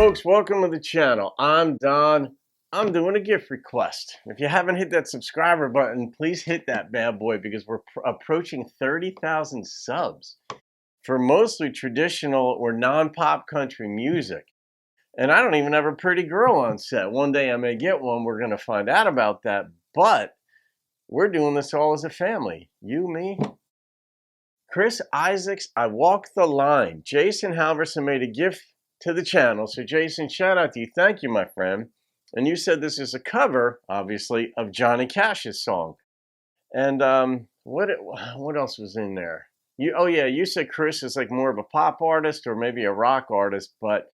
folks, welcome to the channel. I'm Don. I'm doing a gift request. If you haven't hit that subscriber button, please hit that bad boy because we're approaching 30,000 subs for mostly traditional or non-pop country music. And I don't even have a pretty girl on set. One day I may get one. We're going to find out about that. But we're doing this all as a family. You, me, Chris, Isaac's I Walk the Line. Jason Halverson made a gift to the channel. So Jason, shout out to you. Thank you, my friend. And you said this is a cover, obviously, of Johnny Cash's song. And what else was in there? You said Chris is like more of a pop artist or maybe a rock artist, but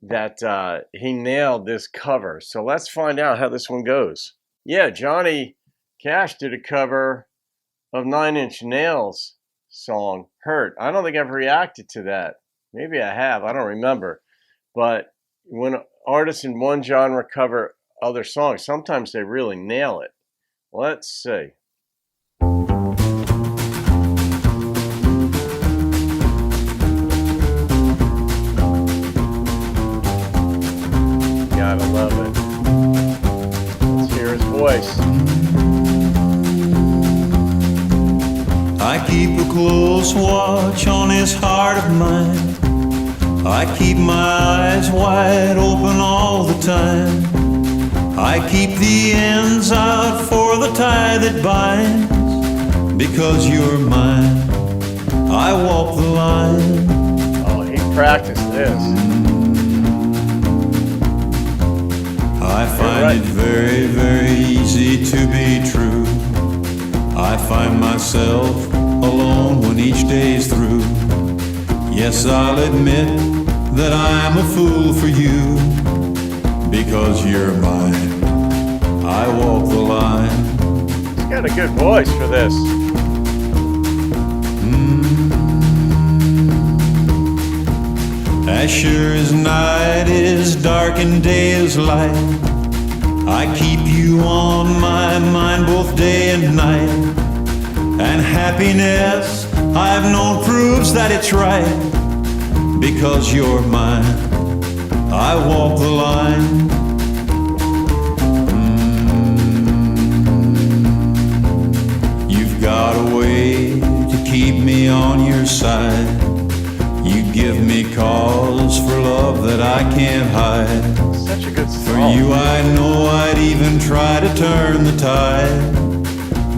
that he nailed this cover. So let's find out how this one goes. Yeah, Johnny Cash did a cover of Nine Inch Nails song, Hurt. I don't think I've reacted to that. Maybe I have. I don't remember. But when artists in one genre cover other songs, sometimes they really nail it. Let's see. Gotta love it. Let's hear his voice. I keep a close watch on this heart of mine. I keep my eyes wide open all the time. I keep the ends out for the tie that binds. Because you're mine, I walk the line. Oh, he practiced this. I find it very, very easy to be true. I find myself alone when each day's through. Yes, I'll admit that I'm a fool for you. Because you're mine, I walk the line. He's got a good voice for this. As sure as night is dark and day is light, I keep you on my mind both day and night. And happiness, I've known proves that it's right. Because you're mine, I walk the line. You've got a way to keep me on your side. You give me cause for love that I can't hide. Such a good song. For you I know I'd even try to turn the tide.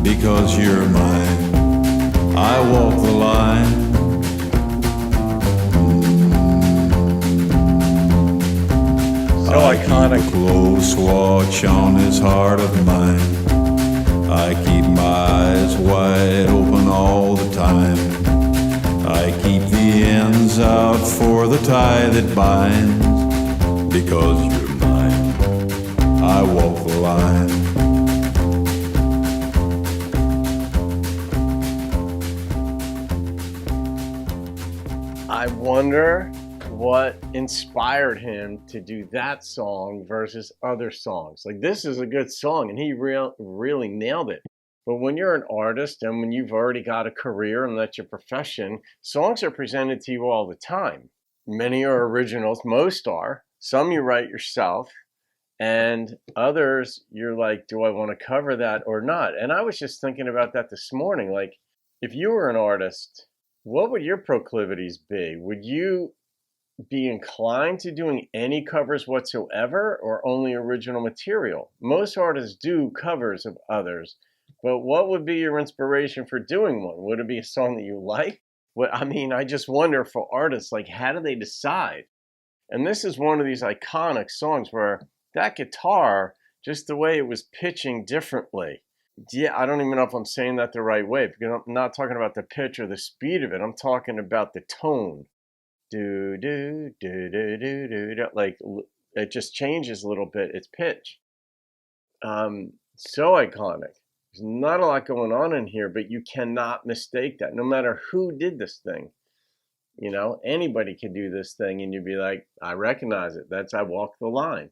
Because you're mine, I walk the line. So iconic. Keep a close watch on this heart of mine. I keep my eyes wide open all the time. I keep the ends out for the tie that binds. Because you're mine, I walk the line. I wonder what inspired him to do that song versus other songs. Like, this is a good song and he really nailed it. But when you're an artist and when you've already got a career and that's your profession, songs are presented to you all the time. Many are originals, most are. Some you write yourself, and others you're like, do I want to cover that or not? And I was just thinking about that this morning. Like, if you were an artist, what would your proclivities be? Would you be inclined to doing any covers whatsoever or only original material? Most artists do covers of others, but what would be your inspiration for doing one? Would it be a song that you like? I just wonder for artists, like, how do they decide? And this is one of these iconic songs where that guitar, just the way it was pitching differently. Yeah, I don't even know if I'm saying that the right way, because I'm not talking about the pitch or the speed of it. I'm talking about the tone. Do, do, do, do, do, do, do. Like, it just changes a little bit, its pitch. So iconic. There's not a lot going on in here, but you cannot mistake that. No matter who did this thing, you know, anybody could do this thing and you'd be like, I recognize it. That's I Walk the Line.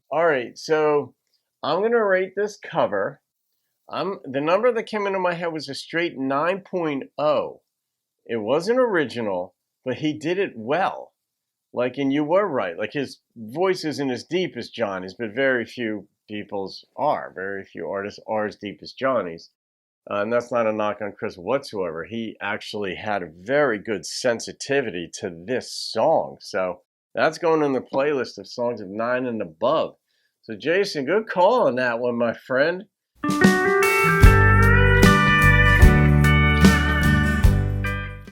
All right, so I'm going to rate this cover. The number that came into my head was a straight 9.0. It wasn't original, but he did it well. Like, and you were right. Like, his voice isn't as deep as Johnny's, but very few people's are. Very few artists are as deep as Johnny's. And that's not a knock on Chris whatsoever. He actually had a very good sensitivity to this song. So that's going in the playlist of songs of 9 and above. So, Jason, good call on that one, my friend.